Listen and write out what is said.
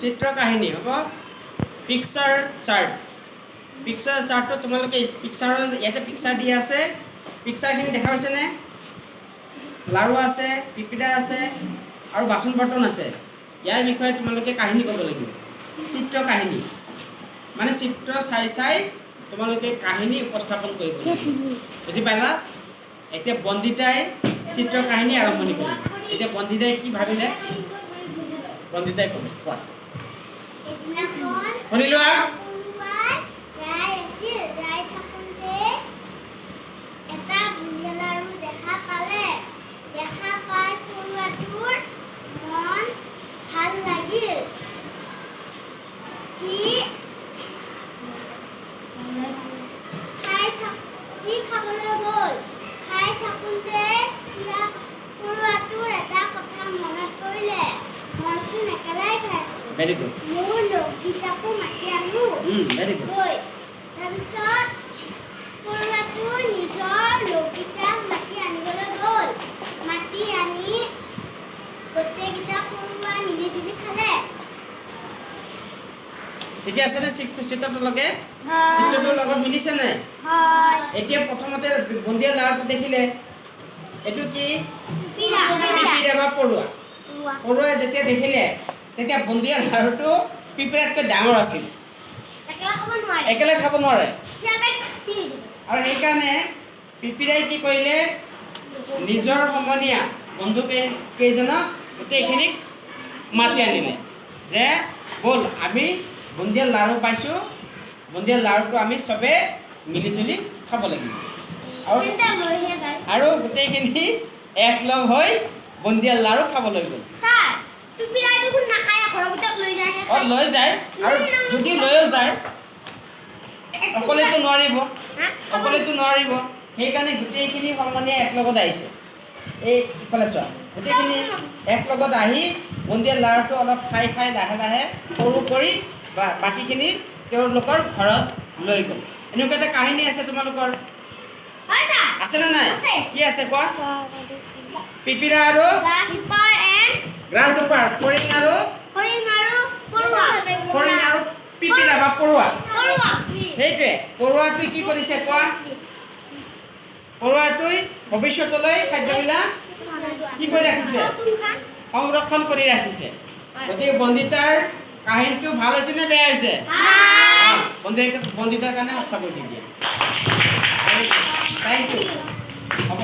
চিত্ৰ কাহিনী হ'ব পিকচাৰ চাৰ্ট। পিকচাৰ চাৰ্টটো তোমালোকে পিকচাৰৰ ইয়াতে পিকচাৰ দিয়া আছে। পিকচাৰখিনি দেখা পাইছেনে? লাৰু আছে, পিপিৰা আছে আৰু বাচন বৰ্তন আছে। ইয়াৰ বিষয়ে তোমালোকে কাহিনী ক'ব লাগিব। চিত্ৰ কাহিনী মানে চিত্ৰ চাই চাই তোমালোকে কাহিনী উপস্থাপন কৰিব লাগিব। বুজি পালা? এতিয়া বন্দিতাই চিত্ৰ কাহিনী আৰম্ভণি কৰিলে। এতিয়া বন্দিতাই কি ভাবিলে? বন্দিতাই ক'ব, কোৱা। শুনি লোৱা। Very good. Very good. ঠিকে আছে নে? চিত্ৰটোৰ লগত মিলিছে নে? এতিয়া প্ৰথমতে বন্দিয়া লাৰুটো দেখিলে, এইটো কি? পিপিৰা বা পৰুৱা। পৰুৱাই যেতিয়া দেখিলে তেতিয়া বন্দিয়া লাৰুটো পিপিৰাতকৈ ডাঙৰ আছিল। একেলগে খাব নোৱাৰে। আৰু সেইকাৰণে পিপিৰাই কি কৰিলে? নিজৰ সমনীয়া বন্ধু কেইজনক গোটেইখিনিক মাতি আনিলে যে ব'ল আমি বুন্দিয়া লাৰু পাইছোঁ, বুন্দিয়া লাৰুটো আমি চবে মিলি জুলি খাব লাগিব। আৰু গোটেইখিনি একলগ হৈ বুন্দিয়া লাৰু খাবলৈ গ'ল। লৈ যায় আৰু যদি লৈও যায় অকলেতো নোৱাৰিব। সেইকাৰণে গোটেইখিনি সমনীয়া একলগত আহিছে। এই ইফালে চোৱা, গোটেইখিনি একলগত আহি বুন্দিয়া লাৰুটো অলপ খাই লাহে লাহে সৰু কৰি বাকীখিনি তেওঁলোকৰ ঘৰত লৈ গ'ল। এনেকুৱা এটা কাহিনী আছে তোমালোকৰ? আছেনে নাই? কি আছে কোৱা? পিপিৰা আৰু গ্ৰাছহপাৰ, ফৰিং আৰু পিপিৰা বা পৰুৱা। সেইটোৱে পৰুৱাটোৱে কি কৰিছে কোৱা? পৰুৱাটোৱে ভৱিষ্যতলৈ খাদ্যবিলাক কি কৰি ৰাখিছে? সংৰক্ষণ কৰি ৰাখিছে। গতিকে বন্দিতাৰ কাহিনীটো ভাল হৈছে নে বেয়া হৈছে? বন্দিতাৰ কাৰণে হাত চাপৰি দি দিয়ে। Thank you. হ'ব।